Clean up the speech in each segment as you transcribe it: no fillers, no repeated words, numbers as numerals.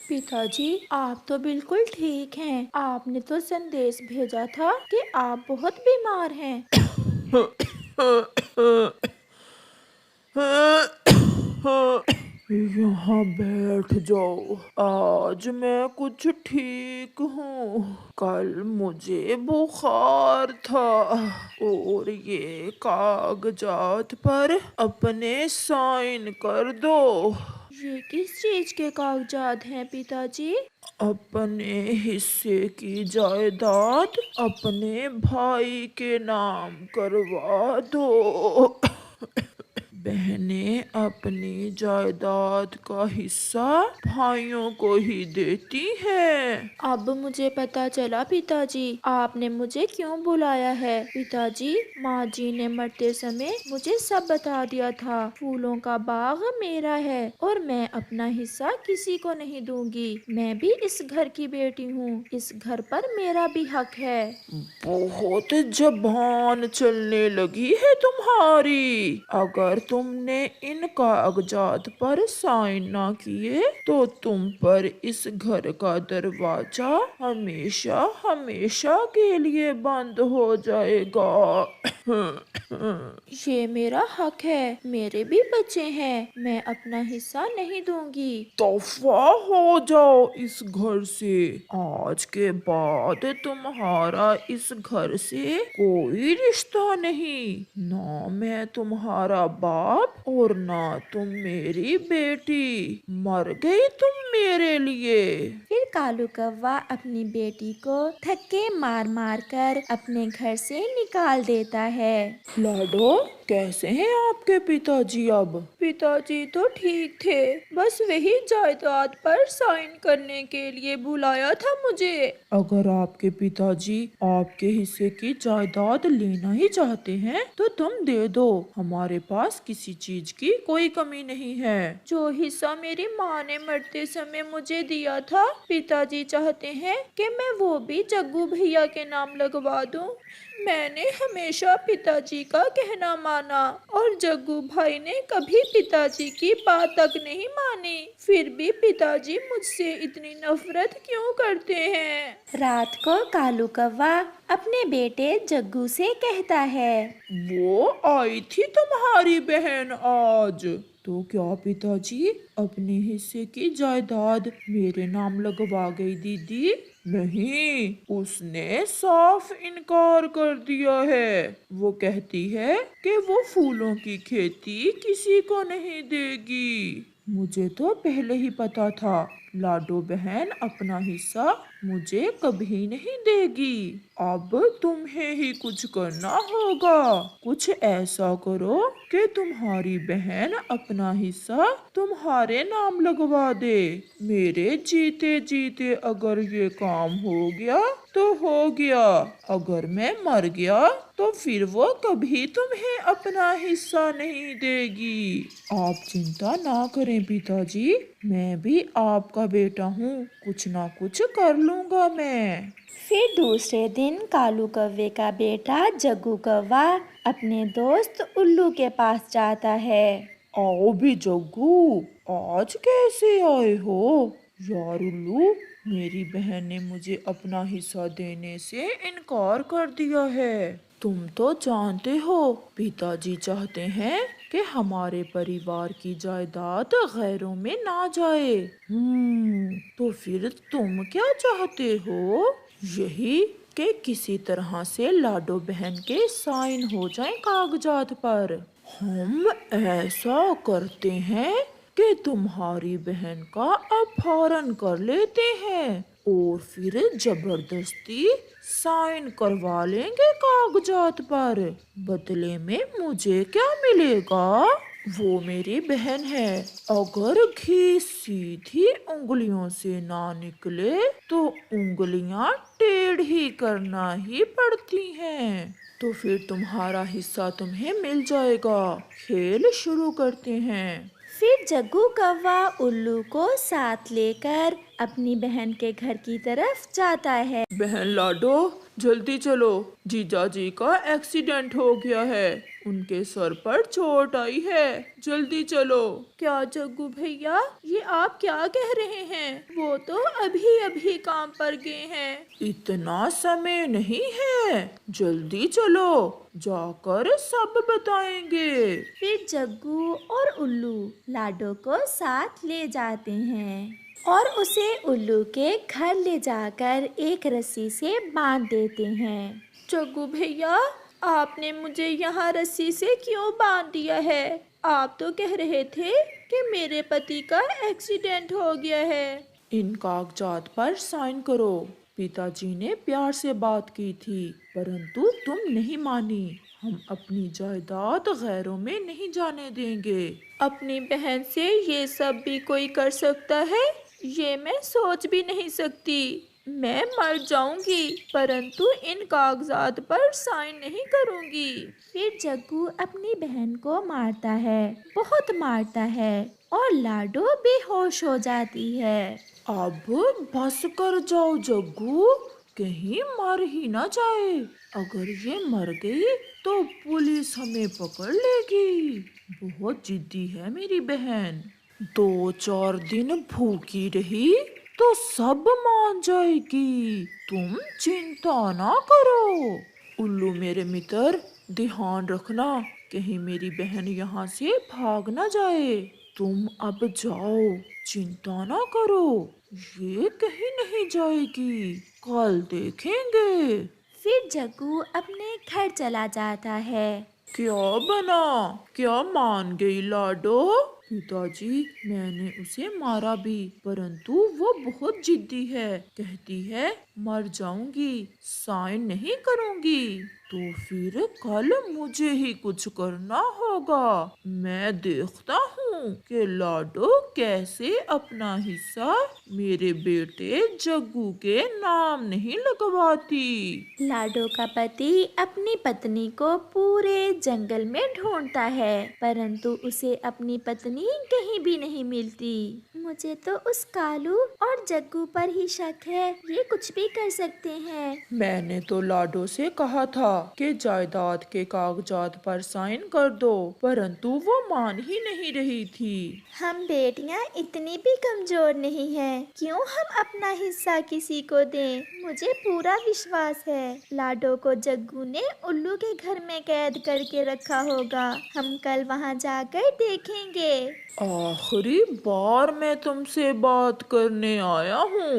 पिताजी, आप तो बिल्कुल ठीक हैं। आपने तो संदेश भेजा था कि आप बहुत बीमार हैं। यहाँ बैठ जाओ। आज मैं कुछ ठीक हूँ। कल मुझे बुखार था और ये कागजात पर अपने साइन कर दो। ये किस चीज के कागजात हैं पिताजी? अपने हिस्से की जायदाद अपने भाई के नाम करवा दो। बहनें अपनी जायदाद का हिस्सा भाइयों को ही देती हैं। अब मुझे पता चला पिताजी, आपने मुझे क्यों बुलाया है। पिताजी, माँ जी ने मरते समय मुझे सब बता दिया था। फूलों का बाग मेरा है और मैं अपना हिस्सा किसी को नहीं दूंगी। मैं भी इस घर की बेटी हूँ, इस घर पर मेरा भी हक है। बहुत जबान चलने लगी है तुम्हारी। अगर तुमने इन कागजात पर साइन ना किए तो तुम पर इस घर का दरवाजा हमेशा हमेशा के लिए बंद हो जाएगा। ये मेरा हक है, मेरे भी बच्चे हैं, मैं अपना हिस्सा नहीं दूंगी। दफा हो जाओ इस घर से। आज के बाद तुम्हारा इस घर से कोई रिश्ता नहीं। ना मैं तुम्हारा बाप और ना तुम मेरी बेटी। मर गई तुम मेरे लिए। फिर कालू कौवा अपनी बेटी को धक्के मार मार कर अपने घर से निकाल देता है। लाडो, कैसे हैं आपके पिताजी अब? पिताजी तो ठीक थे, बस वही जायदाद पर साइन करने के लिए बुलाया था मुझे। अगर आपके पिताजी आपके हिस्से की जायदाद लेना ही चाहते हैं तो तुम दे दो। हमारे पास किसी चीज की कोई कमी नहीं है। जो हिस्सा मेरी माँ ने मरते समय मुझे दिया था, पिताजी चाहते हैं कि मैं वो भी जग्गू भैया के नाम लगवा दूं। मैंने हमेशा पिताजी का कहना माना और जग्गू भाई ने कभी पिताजी की बात तक नहीं मानी। फिर भी पिताजी मुझसे इतनी नफरत क्यों करते हैं? रात को कालू कौवा अपने बेटे जग्गू से कहता है, वो आई थी तुम्हारी बहन आज। तो क्या पिताजी अपने हिस्से की जायदाद मेरे नाम लगवा गई दीदी? नहीं, उसने साफ इनकार कर दिया है। वो कहती है कि वो फूलों की खेती किसी को नहीं देगी। मुझे तो पहले ही पता था लाडो बहन अपना हिस्सा मुझे कभी नहीं देगी। अब तुम्हें ही कुछ करना होगा। कुछ ऐसा करो कि तुम्हारी बहन अपना हिस्सा तुम्हारे नाम लगवा दे। मेरे जीते जीते अगर ये काम हो गया तो हो गया। अगर मैं मर गया तो फिर वो कभी तुम्हें अपना हिस्सा नहीं देगी। आप चिंता ना करें पिताजी, मैं भी आपका बेटा हूँ, कुछ ना कुछ कर लूँगा मैं। फिर दूसरे दिन कालू कौवे का बेटा जग्गू कौवा अपने दोस्त उल्लू के पास जाता है। आओ भी जग्गू, आज कैसे आए हो? यार उल्लू, मेरी बहन ने मुझे अपना हिस्सा देने से इनकार कर दिया है। तुम तो जानते हो पिताजी चाहते हैं कि हमारे परिवार की जायदाद गैरों में ना जाए। तो फिर तुम क्या चाहते हो? यही कि किसी तरह से लाडो बहन के साइन हो जाएं कागजात पर। हम ऐसा करते हैं कि तुम्हारी बहन का अपहरण कर लेते हैं और फिर जबरदस्ती साइन करवा लेंगे कागजात पर। बदले में मुझे क्या मिलेगा? वो मेरी बहन है। अगर घी सीधी उंगलियों से ना निकले तो उंगलियां टेढ़ी करना ही पड़ती हैं। तो फिर तुम्हारा हिस्सा तुम्हें मिल जाएगा। खेल शुरू करते हैं। फिर जग्गू कौवा उल्लू को साथ लेकर अपनी बहन के घर की तरफ जाता है। बहन लाडो, जल्दी चलो, जीजा जी का एक्सीडेंट हो गया है। उनके सर पर चोट आई है, जल्दी चलो। क्या जग्गू भैया, ये आप क्या कह रहे हैं? वो तो अभी अभी काम पर गए हैं। इतना समय नहीं है, जल्दी चलो, जाकर सब बताएंगे। फिर जग्गू और उल्लू लाडो को साथ ले जाते हैं और उसे उल्लू के घर ले जाकर एक रस्सी से बांध देते हैं। जग्गू भैया, आपने मुझे यहाँ रस्सी से क्यों बांध दिया है? आप तो कह रहे थे कि मेरे पति का एक्सीडेंट हो गया है। इन कागजात पर साइन करो। पिताजी ने प्यार से बात की थी, परंतु तुम नहीं मानी। हम अपनी जायदाद गैरों में नहीं जाने देंगे। अपनी बहन से ये सब भी कोई कर सकता है? ये मैं सोच भी नहीं सकती। मैं मर जाऊंगी, परंतु इन कागजात पर साइन नहीं करूंगी। फिर जग्गू अपनी बहन को मारता है, बहुत मारता है, और लाडो बेहोश हो जाती है। अब बस कर जाओ जग्गू, कहीं मर ही ना जाए। अगर ये मर गई तो पुलिस हमें पकड़ लेगी। बहुत जिद्दी है मेरी बहन। 2-4 दिन भूखी रही तो सब मान जाएगी। तुम चिंता ना करो। उल्लू मेरे मित्र, ध्यान रखना, कहीं मेरी बहन यहाँ से भाग ना जाए। तुम अब जाओ, चिंता ना करो, ये कहीं नहीं जाएगी, कल देखेंगे। फिर जग्गू अपने घर चला जाता है। क्या बना? क्या मान गई लाडो? पिताजी, मैंने उसे मारा भी, परंतु वो बहुत जिद्दी है। कहती है मर जाऊंगी, साइन नहीं करूंगी। तो फिर कल मुझे ही कुछ करना होगा। मैं देखता हूँ कि लाडो कैसे अपना हिस्सा मेरे बेटे जग्गू के नाम नहीं लगवाती। लाडो का पति अपनी पत्नी को पूरे जंगल में ढूंढता है, परंतु उसे अपनी पत्नी कहीं भी नहीं मिलती। मुझे तो उस कालू और जग्गू पर ही शक है, ये कुछ भी कर सकते हैं। मैंने तो लाडो से कहा था कि जायदाद के कागजात पर साइन कर दो, परंतु वो मान ही नहीं रही थी। हम बेटियां इतनी भी कमजोर नहीं हैं, क्यों हम अपना हिस्सा किसी को दें? मुझे पूरा विश्वास है लाडो को जग्गू ने उल्लू के घर में कैद करके रखा होगा। हम कल वहां जाकर देखेंगे। आखिरी बार मैं तुमसे बात करने आया हूँ।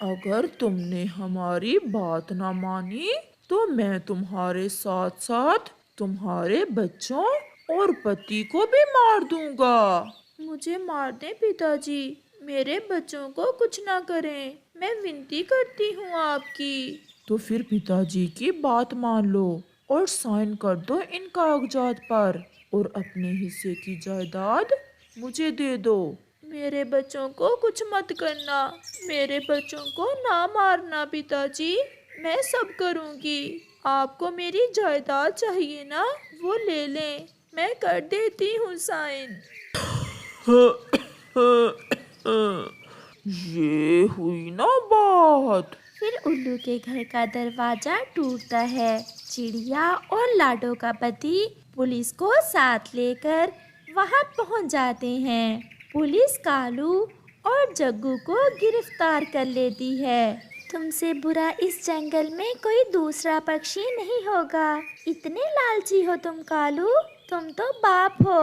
अगर तुमने हमारी बात ना मानी तो मैं तुम्हारे साथ साथ तुम्हारे बच्चों और पति को भी मार दूंगा। मुझे मार दें पिताजी, मेरे बच्चों को कुछ ना करें, मैं विनती करती हूँ आपकी। तो फिर पिताजी की बात मान लो और साइन कर दो इन कागजात पर, और अपने हिस्से की जायदाद मुझे दे दो। मेरे बच्चों को कुछ मत करना, मेरे बच्चों को ना मारना पिताजी, मैं सब करूँगी। आपको मेरी जायदाद चाहिए ना, वो ले लें, मैं कर देती हूँ साइन। ये हुई ना बात। फिर उल्लू के घर का दरवाजा टूटता है। चिड़िया और लाडो का पति पुलिस को साथ लेकर वहां पहुंच जाते हैं। पुलिस कालू और जग्गू को गिरफ्तार कर लेती है। तुमसे बुरा इस जंगल में कोई दूसरा पक्षी नहीं होगा। इतने लालची हो तुम कालू, तुम तो बाप हो,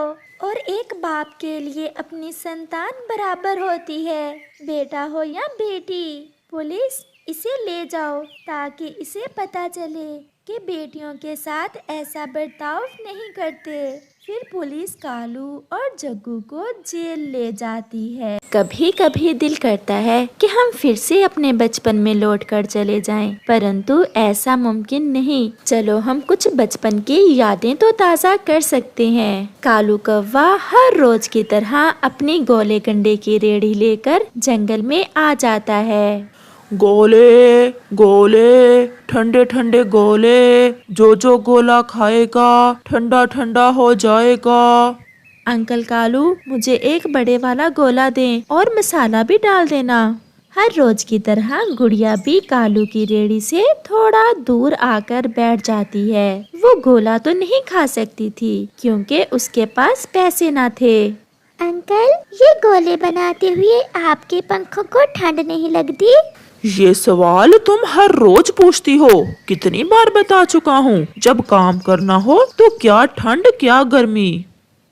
और एक बाप के लिए अपनी संतान बराबर होती है, बेटा हो या बेटी। पुलिस, इसे ले जाओ ताकि इसे पता चले कि बेटियों के साथ ऐसा बर्ताव नहीं करते। फिर पुलिस कालू और जग्गू को जेल ले जाती है। कभी कभी दिल करता है कि हम फिर से अपने बचपन में लौट कर चले जाएं, परंतु ऐसा मुमकिन नहीं। चलो हम कुछ बचपन की यादें तो ताज़ा कर सकते हैं। कालू कौवा हर रोज की तरह अपनी गोले कंडे की रेड़ी लेकर जंगल में आ जाता है। गोले गोले, ठंडे ठंडे गोले, जो गोला खाएगा ठंडा ठंडा हो जाएगा। अंकल कालू, मुझे एक बड़े वाला गोला दें और मसाला भी डाल देना। हर रोज की तरह गुड़िया भी कालू की रेहड़ी से थोड़ा दूर आकर बैठ जाती है। वो गोला तो नहीं खा सकती थी क्योंकि उसके पास पैसे न थे। अंकल, ये गोले बनाते हुए आपके पंखों को ठंड नहीं लगती? ये सवाल तुम हर रोज पूछती हो। कितनी बार बता चुका हूँ, जब काम करना हो तो क्या ठंड क्या गर्मी।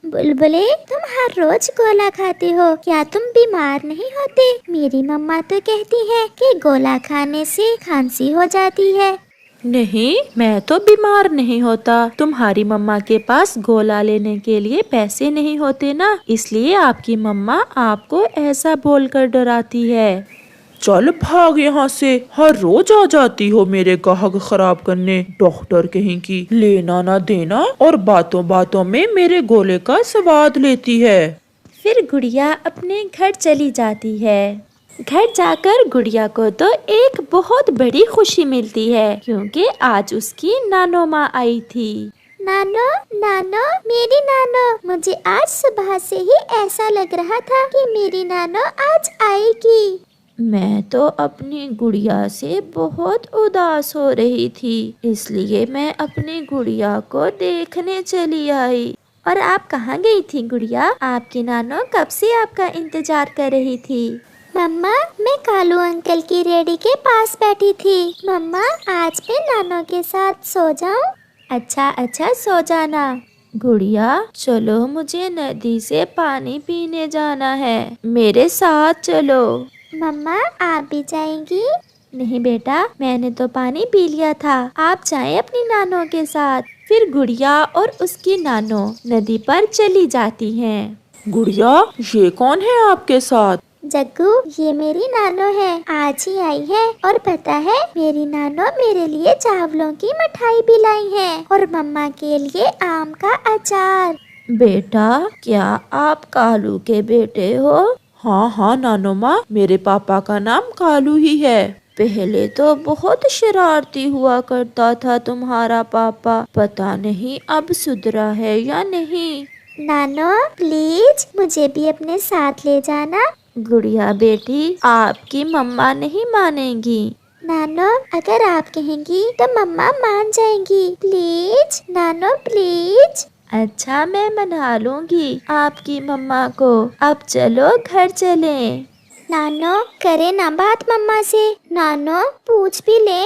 बुलबुले, तुम हर रोज गोला खाते हो, क्या तुम बीमार नहीं होते? मेरी मम्मा तो कहती है कि गोला खाने से खांसी हो जाती है। नहीं, मैं तो बीमार नहीं होता। तुम्हारी मम्मा के पास गोला लेने के लिए पैसे नहीं होते ना, इसलिए आपकी मम्मा आपको ऐसा बोलकर डराती है। चल भाग यहाँ से, हर रोज आ जाती हो मेरे गाहक खराब करने। डॉक्टर कहीं की लेना ना देना और बातों बातों में मेरे गोले का स्वाद लेती है। फिर गुड़िया अपने घर चली जाती है। घर जाकर गुड़िया को तो एक बहुत बड़ी खुशी मिलती है क्योंकि आज उसकी नानो माँ आई थी। नानो, नानो, मेरी नानो, मुझे आज सुबह से ही ऐसा लग रहा था कि मेरी नानो आज आएगी। मैं तो अपनी गुड़िया से बहुत उदास हो रही थी, इसलिए मैं अपनी गुड़िया को देखने चली आई। और आप कहाँ गई थी गुड़िया? आपकी नानो कब से आपका इंतजार कर रही थी। मम्मा, मैं कालू अंकल की रेहड़ी के पास बैठी थी। मम्मा, आज मैं नानो के साथ सो जाऊं? अच्छा अच्छा, सो जाना। गुड़िया, चलो, मुझे नदी से पानी पीने जाना है, मेरे साथ चलो। मम्मा, आप भी जाएंगी? नहीं बेटा, मैंने तो पानी पी लिया था, आप जाएं अपनी नानो के साथ। फिर गुड़िया और उसकी नानो नदी पर चली जाती हैं। गुड़िया, ये कौन है आपके साथ? जग्गू, ये मेरी नानो है, आज ही आई है। और पता है, मेरी नानो मेरे लिए चावलों की मिठाई भी लाई है और मम्मा के लिए आम का अचार। बेटा, क्या आप कालू के बेटे हो? हाँ हाँ नानो माँ, मेरे पापा का नाम कालू ही है। पहले तो बहुत शरारती हुआ करता था तुम्हारा पापा, पता नहीं अब सुधरा है या नहीं। नानो, प्लीज मुझे भी अपने साथ ले जाना। गुड़िया बेटी, आपकी मम्मा नहीं मानेगी। नानो, अगर आप कहेंगी तो मम्मा मान जाएंगी। प्लीज नानो, प्लीज। अच्छा, मैं मना लूंगी आपकी मम्मा को। अब चलो घर चलें। नानो, करे ना बात मम्मा से। नानो, पूछ भी ले।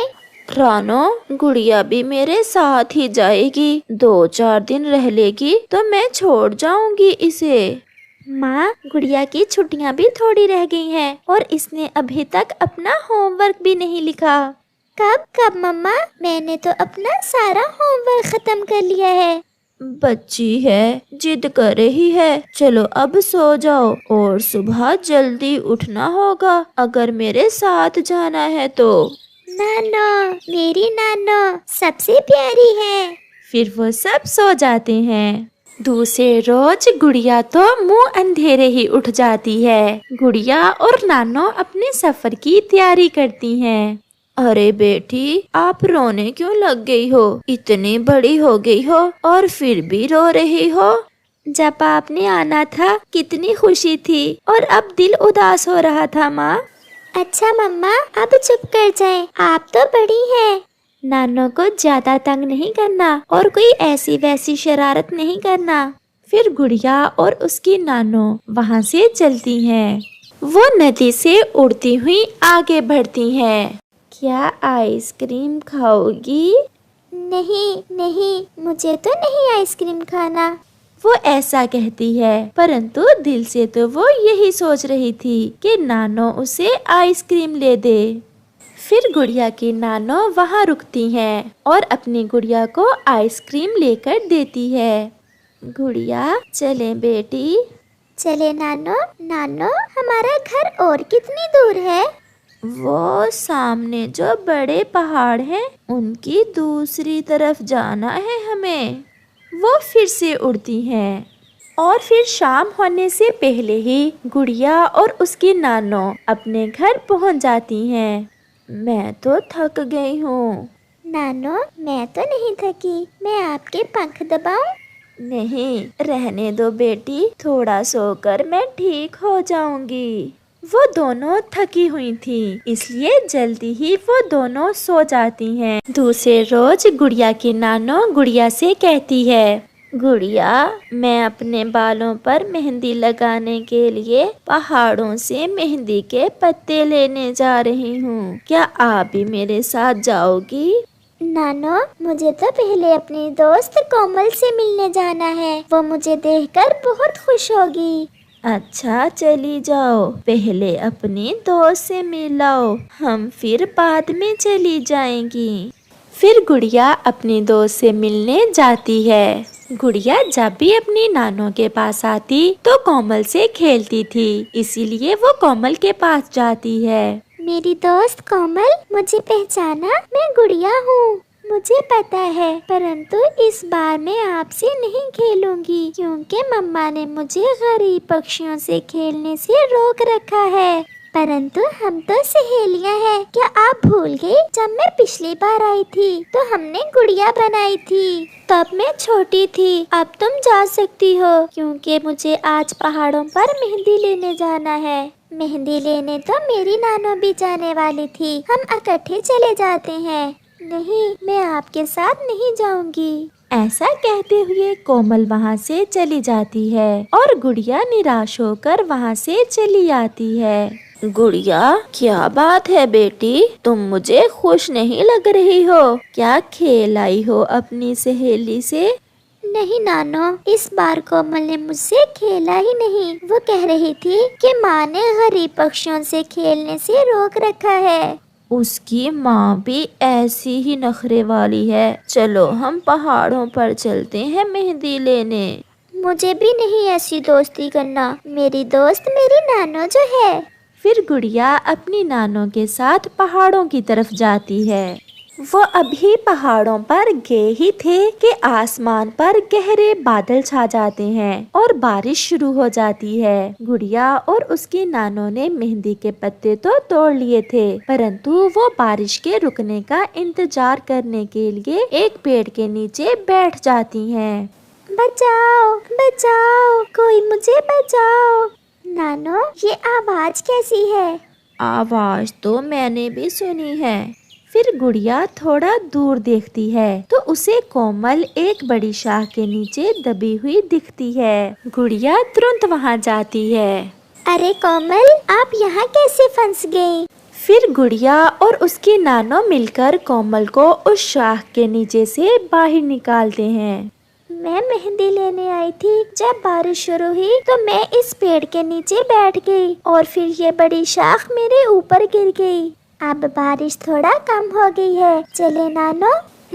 रानो, गुड़िया भी मेरे साथ ही जाएगी, 2-4 दिन रह लेगी तो मैं छोड़ जाऊंगी इसे। माँ, गुड़िया की छुट्टियाँ भी थोड़ी रह गई हैं और इसने अभी तक अपना होमवर्क भी नहीं लिखा। कब कब मम्मा, मैंने तो अपना सारा होमवर्क खत्म कर लिया है। बच्ची है, जिद कर रही है। चलो अब सो जाओ और सुबह जल्दी उठना होगा अगर मेरे साथ जाना है तो। नानो, मेरी नानो सबसे प्यारी है। फिर वो सब सो जाते हैं। दूसरे रोज गुड़िया तो मुंह अंधेरे ही उठ जाती है। गुड़िया और नानो अपने सफर की तैयारी करती हैं। अरे बेटी, आप रोने क्यों लग गई हो? इतनी बड़ी हो गई हो और फिर भी रो रही हो। जब आपने आना था कितनी खुशी थी और अब दिल उदास हो रहा था माँ। अच्छा मम्मा, अब चुप कर जाएं, आप तो बड़ी हैं। नानो को ज्यादा तंग नहीं करना और कोई ऐसी वैसी शरारत नहीं करना। फिर गुड़िया और उसकी नानो वहाँ से चलती हैं। वो नदी से उड़ती हुई आगे बढ़ती हैं। क्या आइसक्रीम खाओगी? नहीं नहीं, मुझे तो नहीं आइसक्रीम खाना। वो ऐसा कहती है, परंतु दिल से तो वो यही सोच रही थी कि नानो उसे आइसक्रीम ले दे। फिर गुड़िया की नानो वहाँ रुकती हैं और अपनी गुड़िया को आइसक्रीम लेकर देती है। गुड़िया, चलें बेटी। चले नानो। नानो, हमारा घर और कितनी दूर है? वो सामने जो बड़े पहाड़ हैं, उनकी दूसरी तरफ जाना है हमें। वो फिर से उड़ती हैं और फिर शाम होने से पहले ही गुड़िया और उसकी नानो अपने घर पहुंच जाती हैं। मैं तो थक गई हूँ। नानो, मैं तो नहीं थकी, मैं आपके पंख दबाऊं? नहीं, रहने दो बेटी, थोड़ा सोकर मैं ठीक हो जाऊंगी। वो दोनों थकी हुई थी, इसलिए जल्दी ही वो दोनों सो जाती हैं। दूसरे रोज गुड़िया की नानो गुड़िया से कहती है, गुड़िया, मैं अपने बालों पर मेहंदी लगाने के लिए पहाड़ों से मेहंदी के पत्ते लेने जा रही हूँ। क्या आप भी मेरे साथ जाओगी? नानो, मुझे तो पहले अपनी दोस्त कोमल से मिलने जाना है। वो मुझे देखकर बहुत खुश होगी। अच्छा, चली जाओ, पहले अपनी दोस्त से मिलाओ, हम फिर बाद में चली जाएंगी। फिर गुड़िया अपनी दोस्त से मिलने जाती है। गुड़िया जब भी अपनी नानों के पास आती तो कोमल से खेलती थी, इसीलिए वो कोमल के पास जाती है। मेरी दोस्त कोमल, मुझे पहचाना? मैं गुड़िया हूँ। मुझे पता है, परंतु इस बार मैं आपसे नहीं खेलूंगी क्योंकि मम्मा ने मुझे गरीब पक्षियों से खेलने से रोक रखा है। परंतु हम तो सहेलियां हैं। क्या आप भूल गई? जब मैं पिछली बार आई थी तो हमने गुड़िया बनाई थी। तब मैं छोटी थी। अब तुम जा सकती हो क्योंकि मुझे आज पहाड़ों पर मेहंदी लेने जाना है। मेहंदी लेने तो मेरी नानो भी जाने वाली थी। हम इकट्ठे चले जाते हैं। नहीं, मैं आपके साथ नहीं जाऊंगी। ऐसा कहते हुए कोमल वहाँ से चली जाती है और गुड़िया निराश होकर वहाँ से चली आती है। गुड़िया, क्या बात है बेटी, तुम मुझे खुश नहीं लग रही हो? क्या खेल आई हो अपनी सहेली से? नहीं नानो, इस बार कोमल ने मुझसे खेला ही नहीं। वो कह रही थी कि माँ ने गरीब पक्षियों से खेलने से रोक रखा है। उसकी माँ भी ऐसी ही नखरे वाली है। चलो हम पहाड़ों पर चलते हैं मेहंदी लेने। मुझे भी नहीं ऐसी दोस्ती करना। मेरी दोस्त मेरी नानो जो है। फिर गुड़िया अपनी नानो के साथ पहाड़ों की तरफ जाती है। वो अभी पहाड़ों पर गए ही थे कि आसमान पर गहरे बादल छा जाते हैं और बारिश शुरू हो जाती है। गुड़िया और उसकी नानो ने मेहंदी के पत्ते तो तोड़ लिए थे, परंतु वो बारिश के रुकने का इंतजार करने के लिए एक पेड़ के नीचे बैठ जाती हैं। बचाओ, बचाओ, कोई मुझे बचाओ। नानो, ये आवाज कैसी है? आवाज तो मैंने भी सुनी है। फिर गुड़िया थोड़ा दूर देखती है तो उसे कोमल एक बड़ी शाख के नीचे दबी हुई दिखती है। गुड़िया तुरंत वहाँ जाती है। अरे कोमल, आप यहाँ कैसे फंस गई? फिर गुड़िया और उसकी नानो मिलकर कोमल को उस शाख के नीचे से बाहर निकालते हैं। मैं मेहंदी लेने आई थी। जब बारिश शुरू हुई तो मैं इस पेड़ के नीचे बैठ गई और फिर ये बड़ी शाख मेरे ऊपर गिर गई। अब बारिश थोड़ा कम हो गई है। चले नानो।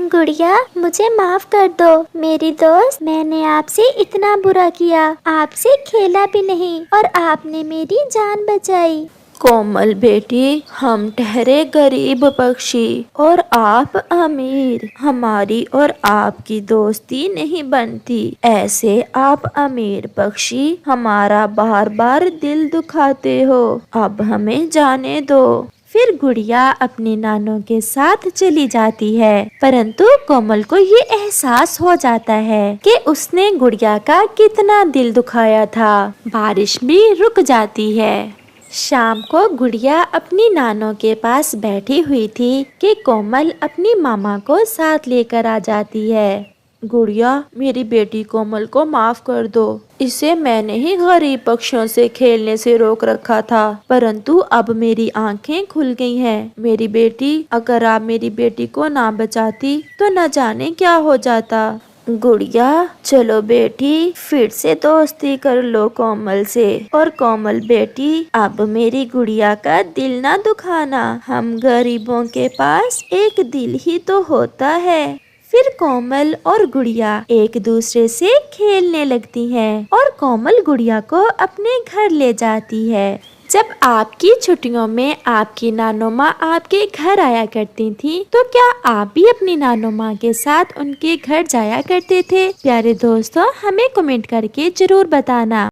गुड़िया, मुझे माफ कर दो मेरी दोस्त। मैंने आपसे इतना बुरा किया, आपसे खेला भी नहीं और आपने मेरी जान बचाई। कोमल बेटी, हम ठहरे गरीब पक्षी और आप अमीर। हमारी और आपकी दोस्ती नहीं बनती। ऐसे आप अमीर पक्षी हमारा बार बार दिल दुखाते हो। अब हमें जाने दो। फिर गुड़िया अपनी नानों के साथ चली जाती है, परंतु कोमल को ये एहसास हो जाता है कि उसने गुड़िया का कितना दिल दुखाया था। बारिश भी रुक जाती है। शाम को गुड़िया अपनी नानों के पास बैठी हुई थी कि कोमल अपनी मामा को साथ लेकर आ जाती है। गुड़िया, मेरी बेटी कोमल को माफ कर दो। इसे मैंने ही गरीब पक्षियों से खेलने से रोक रखा था, परंतु अब मेरी आंखें खुल गई हैं। मेरी बेटी, अगर आप मेरी बेटी को ना बचाती तो न जाने क्या हो जाता। गुड़िया, चलो बेटी, फिर से दोस्ती कर लो कोमल से। और कोमल बेटी, अब मेरी गुड़िया का दिल ना दुखाना। हम गरीबों के पास एक दिल ही तो होता है। फिर कोमल और गुड़िया एक दूसरे से खेलने लगती हैं और कोमल गुड़िया को अपने घर ले जाती है। जब आपकी छुट्टियों में आपकी नानो माँ आपके घर आया करती थी, तो क्या आप भी अपनी नानो माँ के साथ उनके घर जाया करते थे? प्यारे दोस्तों, हमें कमेंट करके जरूर बताना।